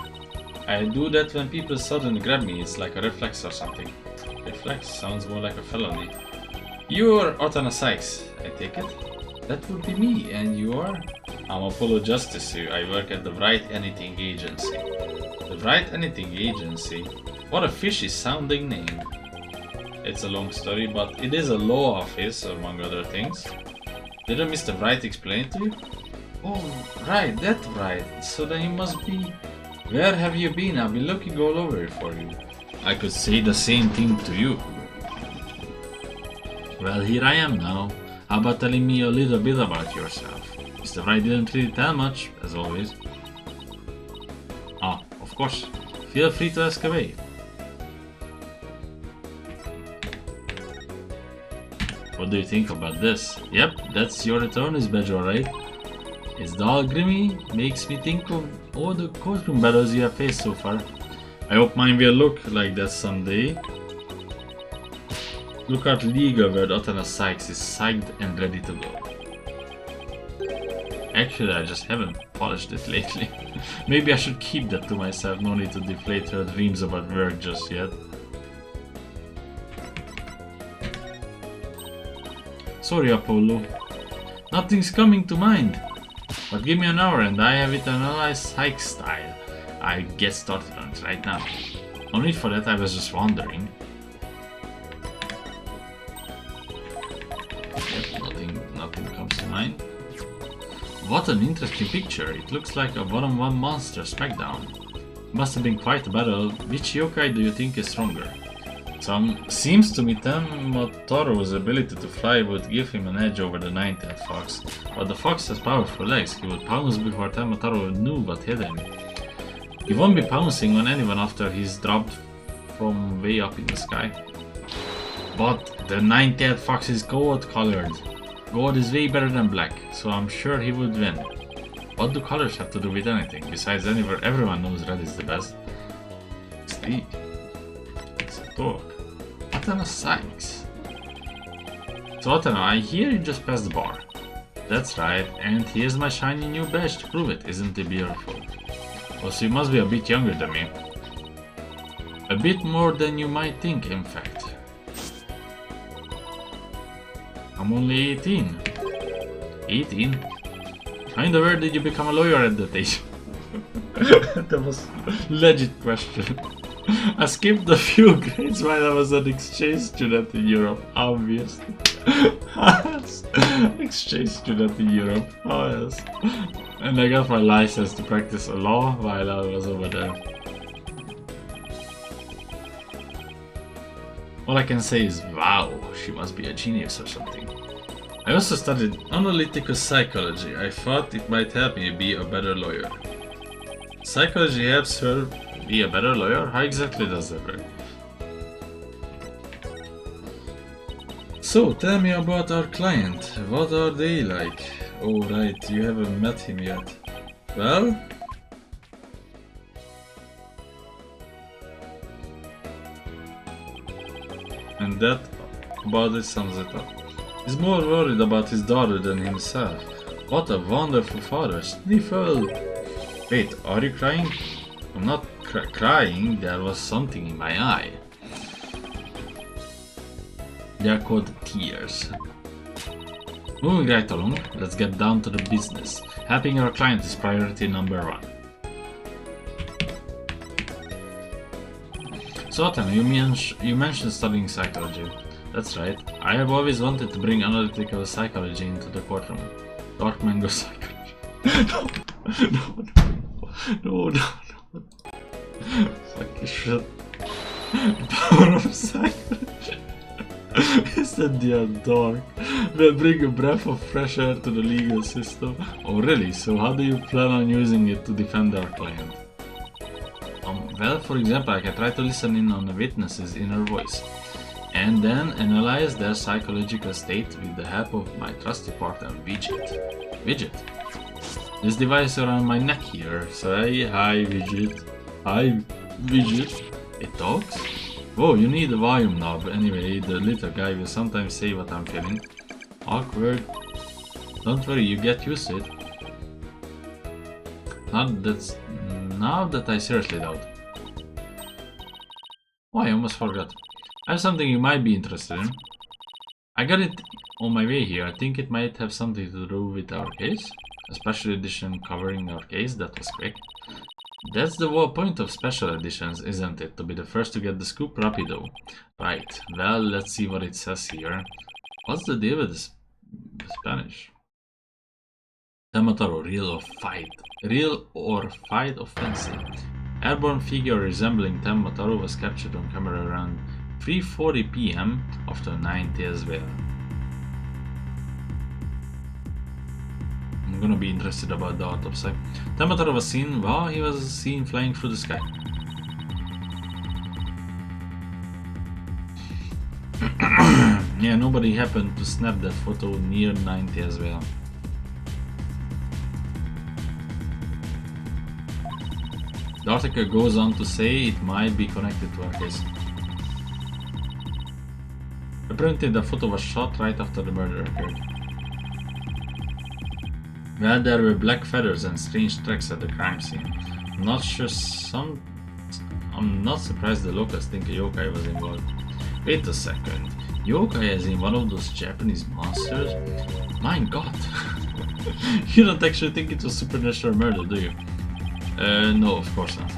I do that when people suddenly grab me, it's like a reflex or something. Reflex sounds more like a felony. You're Otana Sykes, I take it? That would be me, and you are? I'm Apollo Justice here. I work at the Wright Anything Agency. The Wright Anything Agency? What a fishy sounding name. It's a long story, but it is a law office, among other things. Didn't Mr. Wright explain it to you? Oh, right, that right. So then you must be... Where have you been? I've been looking all over for you. I could say the same thing to you. Well, here I am now. How about telling me a little bit about yourself? Mr. Wright didn't really tell much, as always. Ah, of course. Feel free to ask away. What do you think about this? Yep, that's your attorney's badge, alright. It's dull grimy, makes me think of all the courtroom battles you have faced so far. I hope mine will look like that someday. Look at Liga where Otana Sykes is psyched and ready to go. Actually, I just haven't polished it lately. Maybe I should keep that to myself, no need to deflate her dreams about work just yet. Sorry, Apollo. Nothing's coming to mind. But give me an hour and I have it analyzed Sykes style. I'll get started on it right now. No need for that, I was just wondering. Yep, nothing comes to mind. What an interesting picture. It looks like a one-on-one monster smackdown. Must have been quite a battle. Which yokai do you think is stronger? Seems to me Tamotoro's ability to fly would give him an edge over the 9th fox, but the fox has powerful legs. He would pounce before Tamotoro knew what hit him. He won't be pouncing on anyone after he's dropped from way up in the sky. But the 9th fox is gold colored. Gold is way better than black, so I'm sure he would win. What do colors have to do with anything? Besides, everyone knows red is the best. Steve. Talk. Otana Sykes. So Otana, I hear you just passed the bar. That's right, and here's my shiny new badge to prove it. Isn't it beautiful? Oh, so you must be a bit younger than me. A bit more than you might think, in fact. I'm only 18. 18? How in the world did you become a lawyer at that age? That was a legit question. I skipped a few grades while I was an exchange student in Europe, obviously. Exchange student in Europe, oh yes. And I got my license to practice law while I was over there. All I can say is, wow, she must be a genius or something. I also studied analytical psychology. I thought it might help me be a better lawyer. Psychology helps her be a better lawyer? How exactly does that work? So, tell me about our client. What are they like? Oh right, you haven't met him yet. Well? And that about it sums it up. He's more worried about his daughter than himself. What a wonderful father. Sniffle! Wait, are you crying? I'm not crying, there was something in my eye. They are called tears. Moving right along, let's get down to the business. Helping our client is priority number 1. So Otana, you mentioned studying psychology. That's right, I have always wanted to bring analytical psychology into the courtroom. Dark mango psychology. No. Fucking shit. Power of psychology. Isn't that dark? Will bring a breath of fresh air to the legal system. Oh really? So how do you plan on using it to defend our client? Well, for example, I can try to listen in on a witness's inner voice. And then analyze their psychological state with the help of my trusty partner, Widget. This device around my neck here. Say hi, Widget. Hi, Widget. It talks? Whoa, you need a volume knob. Anyway, the little guy will sometimes say what I'm feeling. Awkward. Don't worry, you get used to it. Now that I seriously doubt. Oh, I almost forgot. I have something you might be interested in. I got it on my way here. I think it might have something to do with our case. A special edition covering our case. That was quick. That's the whole point of special editions, isn't it? To be the first to get the scoop rapido. Right. Well, let's see what it says here. What's the deal with this Spanish? Temataro, real or fight offensive. Airborne figure resembling Temataro was captured on camera around 3:40 p.m. after 9 as well. I'm gonna be interested about the autopsy. Temataro was seen, well, he was seen flying through the sky. Yeah, nobody happened to snap that photo near 90 as well. The article goes on to say it might be connected to our case. Apparently the photo was shot right after the murder occurred. Well, there were black feathers and strange tracks at the crime scene. I'm not surprised the locals think a yokai was involved. Wait a second. Yokai as in one of those Japanese monsters? My god. You don't actually think it was supernatural murder, do you? No, of course not.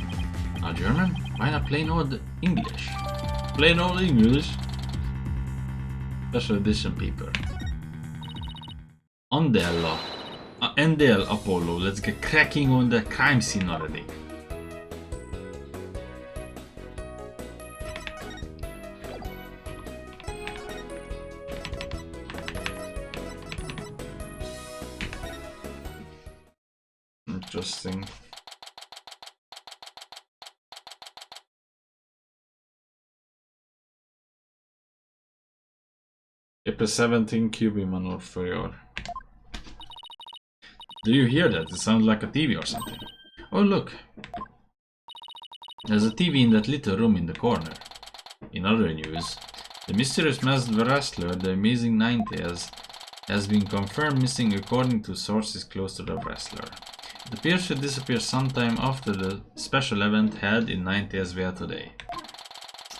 Now German? Why not plain old English? Plain old English? Special edition paper. Endel Apollo, let's get cracking on the crime scene already. Interesting. April 17 QB manor for your. Do you hear that? It sounds like a TV or something. Oh look! There's a TV in that little room in the corner. In other news, the mysterious masked wrestler, the Amazing 90s, has been confirmed missing according to sources close to the wrestler. It appears to disappear sometime after the special event held in 90s via today.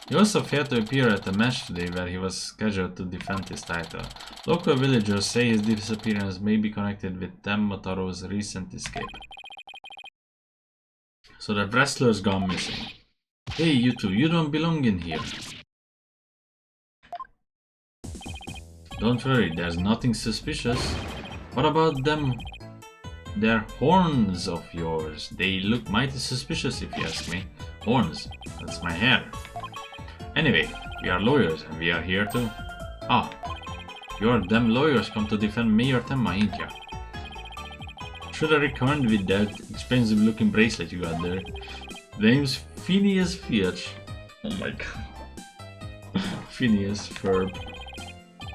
He also failed to appear at the match today where he was scheduled to defend his title. Local villagers say his disappearance may be connected with Temataro's recent escape. So the wrestler's gone missing. Hey you two, you don't belong in here. Don't worry, there's nothing suspicious. What about them? Their horns of yours. They look mighty suspicious if you ask me. Horns, that's my hair. Anyway, we are lawyers and we are here to... Ah, your damn lawyers come to defend Mayor Temma, ain't ya? Should I recommend with that expensive looking bracelet you got there? The name's Phineas Fiatch. Oh my god. Phineas Ferb.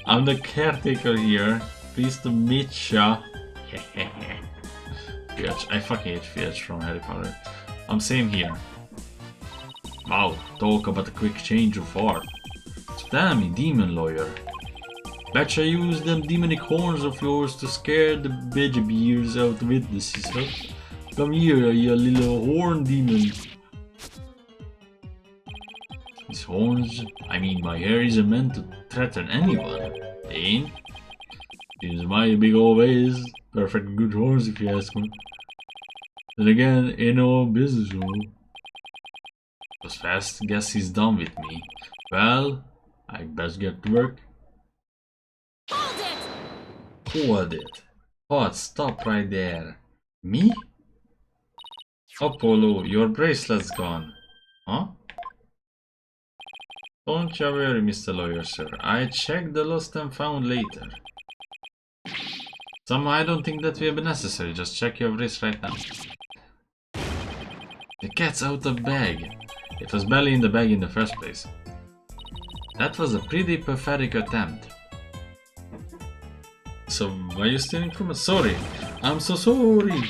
I'm the caretaker here. Pleased to meet ya. Fiatch. I fucking hate Fiatch from Harry Potter. Same here. Wow, talk about a quick change of heart. Tell me, demon lawyer. Betcha use them demonic horns of yours to scare the bears out witnesses, huh? Come here, you little horn demon. These horns, I mean my hair isn't meant to threaten anyone, ain't? Seems my big old ways. Perfect good horns if you ask me. Then again, ain't no business rule. Was fast, guess he's done with me. Well, I best get to work. Hold it! Hold it. What? Stop right there. Me? Apollo, your bracelet's gone. Huh? Don't you worry, Mr. Lawyer, sir. I checked the lost and found later. Somehow I don't think that will be necessary. Just check your wrist right now. The cat's out of bag. It was barely in the bag in the first place. That was a pretty pathetic attempt. So, why are you stealing from us? Sorry. I'm so sorry.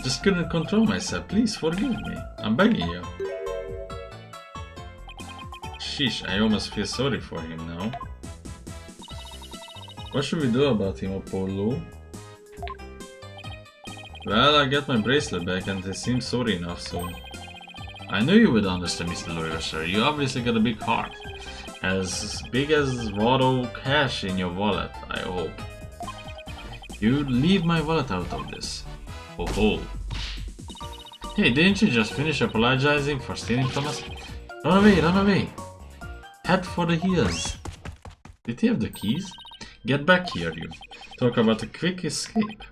Just couldn't control myself. Please forgive me. I'm begging you. Sheesh, I almost feel sorry for him now. What should we do about him, Apollo? Well, I got my bracelet back and he seems sorry enough, so... I knew you would understand, Mr. Lawyer, sir. You obviously got a big heart. As big as Vado cash in your wallet, I hope. You leave my wallet out of this. Oh ho. Hey, didn't you just finish apologizing for stealing from us? Run away, run away! Head for the hills. Did he have the keys? Get back here, you. Talk about a quick escape.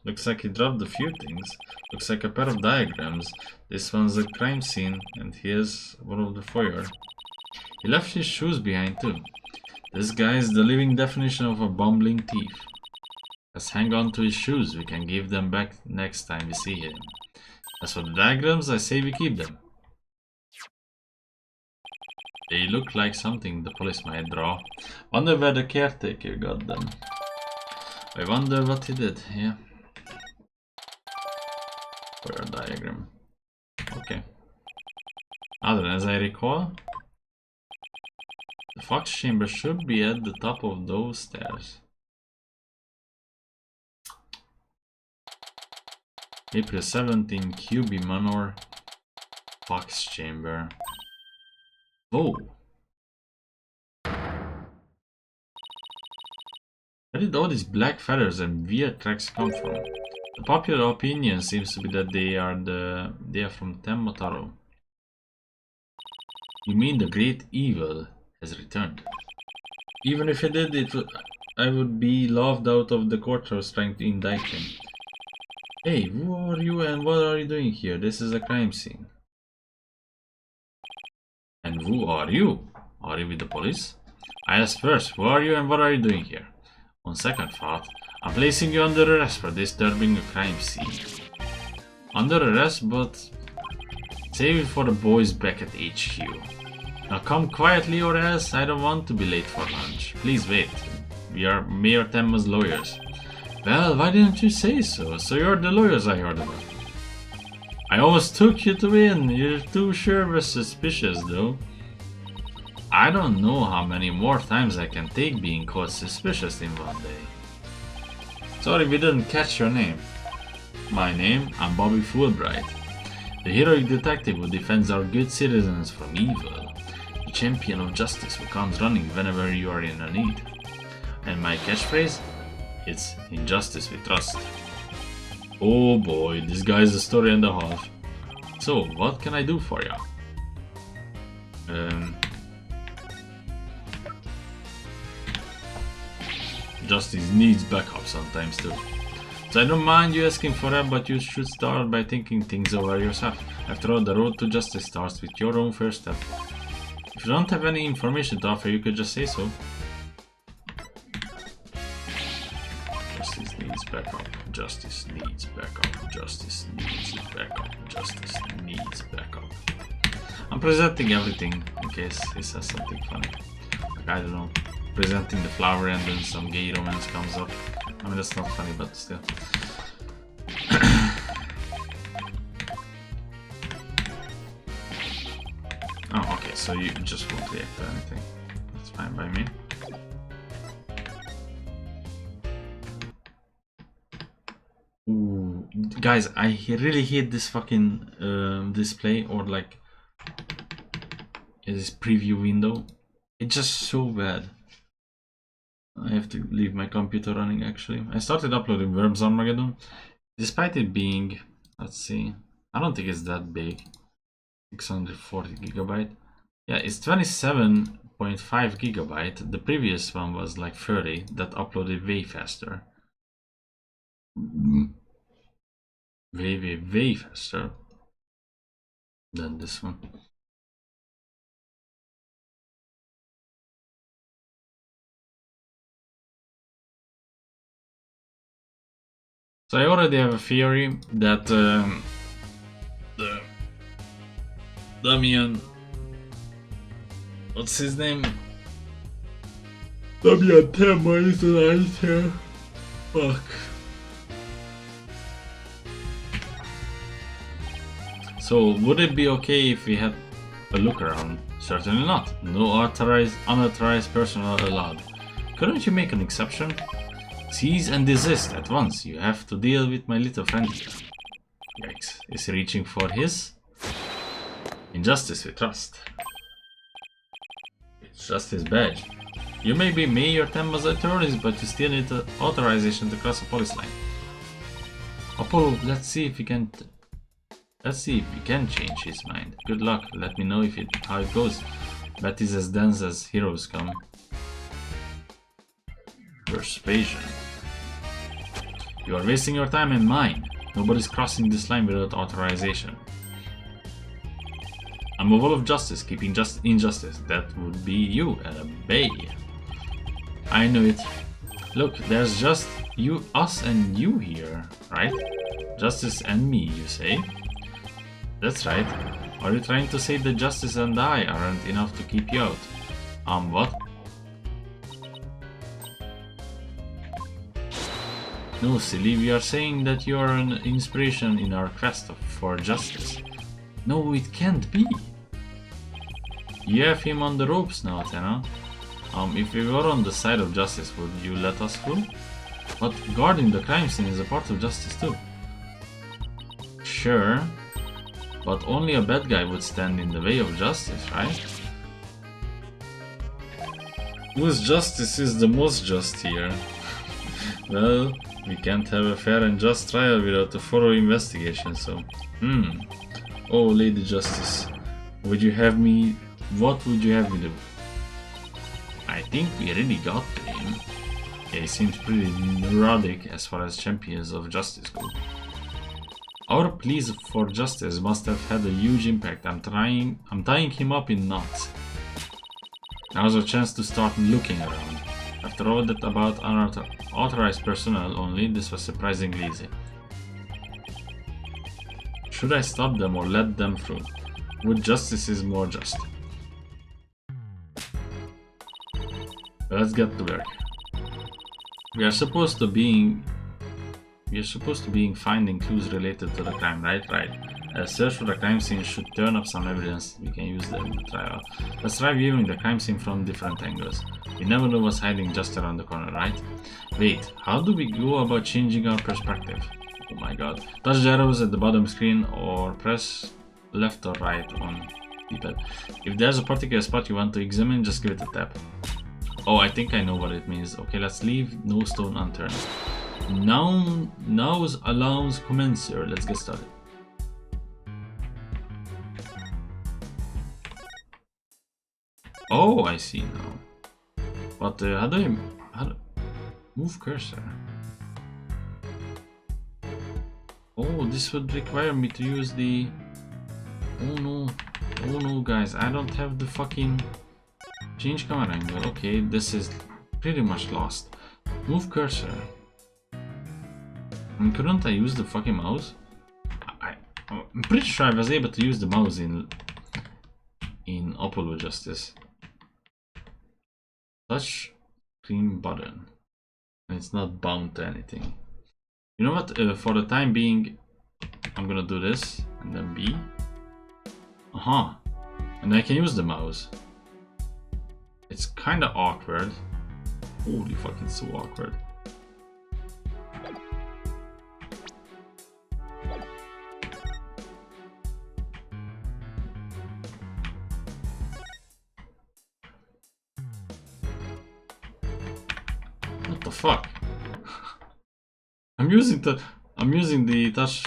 Looks like he dropped a few things. Looks like a pair of diagrams. This one's a crime scene, and here's one of the foyer. He left his shoes behind too. This guy is the living definition of a bumbling thief. Let's hang on to his shoes, we can give them back next time we see him. As for the diagrams, I say we keep them. They look like something the police might draw. Wonder where the caretaker got them. I wonder what he did, yeah. For a diagram. Okay. Other as I recall, the fox chamber should be at the top of those stairs. April 17, QB Manor, fox chamber. Whoa! Where did all these black feathers and weird tracks come from? The popular opinion seems to be that they are from Temmotaro. You mean the great evil has returned? Even if it did, I would be laughed out of the courthouse trying to indict him. Hey, who are you and what are you doing here? This is a crime scene. And who are you? Are you with the police? I asked first, who are you and what are you doing here? On second thought, I'm placing you under arrest for disturbing a crime scene. Under arrest, but save it for the boys back at HQ. Now come quietly or else I don't want to be late for lunch. Please wait. We are Mayor Temma's lawyers. Well, why didn't you say so? So you're the lawyers I heard about. I almost took you to win. You're too sure we're suspicious though. I don't know how many more times I can take being caught suspicious in one day. Sorry we didn't catch your name. My name? I'm Bobby Fulbright. The heroic detective who defends our good citizens from evil. The champion of justice who comes running whenever you are in a need. And my catchphrase? It's injustice we trust. Oh boy, this guy is a story and a half. So, what can I do for you? Justice needs backup sometimes too. So I don't mind you asking for help, but you should start by thinking things over yourself. After all, the road to justice starts with your own first step. If you don't have any information to offer, you could just say so. Justice needs backup. Justice needs backup. Justice needs backup. Justice needs backup. I'm presenting everything in case he says something funny. Like, I don't know, presenting the flower and then some gay romance comes up. I mean, that's not funny, but still. Oh, okay, so you just won't react to anything. That's fine by me. Ooh, guys, I really hate this fucking display or like this preview window. It's just so bad. I have to leave my computer running actually. I started uploading Worms Armageddon. Despite it being, let's see, I don't think it's that big. 640 gigabyte. Yeah, it's 27.5 gigabyte. The previous one was like 30. That uploaded way faster. Way faster than this one. So I already have a theory that the Damian, what's his name? Damian Temma is an ice here. Fuck. So would it be okay if we had a look around? Certainly not. No unauthorized personnel allowed. Couldn't you make an exception? Cease and desist at once. You have to deal with my little friend here. Yikes. Is he reaching for his? Injustice we trust. Justice badge. You may be mayor term as a terrorist, but you still need authorization to cross a police line. Apollo, let's see if we can change his mind. Good luck. Let me know how it goes. Bet is as dense as heroes come. Persuasion. You are wasting your time and mine. Nobody's crossing this line without authorization. I'm a wall of justice, keeping injustice. That would be you, a bay. I know it. Look, there's just us and you here, right? Justice and me, you say? That's right. Are you trying to say that Justice and I aren't enough to keep you out? What? No, silly, we are saying that you are an inspiration in our quest for justice. No, it can't be. You have him on the ropes now, Tenna. If we were on the side of justice, would you let us through? But guarding the crime scene is a part of justice too. Sure, but only a bad guy would stand in the way of justice, right? Whose justice is the most just here? Well, we can't have a fair and just trial without a thorough investigation, so... Oh, Lady Justice, what would you have me do? I think we really got to him. Yeah, he seems pretty neurotic as far as champions of justice go. Our pleas for justice must have had a huge impact. I'm tying him up in knots. Now's our chance to start looking around. After all that about unauthorized personnel only, this was surprisingly easy. Should I stop them or let them through? Would justice is more just? Let's get to work. We are supposed to be finding clues related to the crime, right? Right. A search for the crime scene should turn up some evidence we can use them in the trial. Let's try viewing the crime scene from different angles. We never know what's hiding just around the corner, right? Wait, how do we go about changing our perspective? Oh my god. Touch the arrows at the bottom screen or press left or right on D-pad. If there's a particular spot you want to examine, just give it a tap. Oh, I think I know what it means. Okay, let's leave no stone unturned. Now's alarms commence, sir. Let's get started. Oh, I see now. But how do I move cursor? Oh, this would require me to use the... Oh no, guys, I don't have the fucking change camera angle. Okay, this is pretty much lost. Move cursor. Couldn't I use the fucking mouse? I'm pretty sure I was able to use the mouse in Apollo Justice. Touch screen button. And it's not bound to anything. You know what? For the time being, I'm gonna do this and then B. And I can use the mouse. It's kind of awkward. Holy fuck, it's so awkward. What the fuck? I'm using the touch.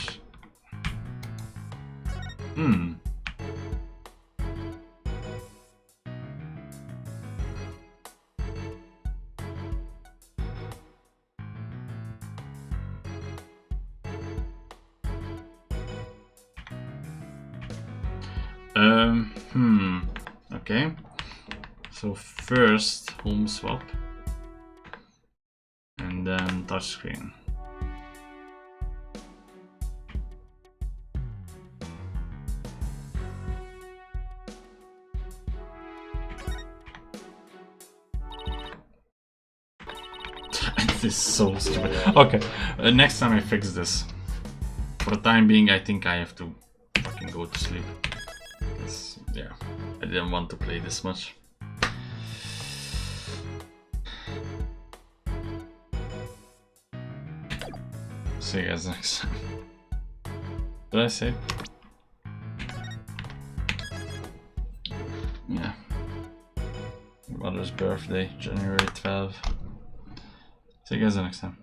Okay. So first home swap and then touchscreen. This is so stupid. Okay, next time I fix this. For the time being, I think I have to fucking go to sleep. Because, yeah, I didn't want to play this much. See you guys next time. Did I say? Yeah. birthday, January 12th. See you guys next time.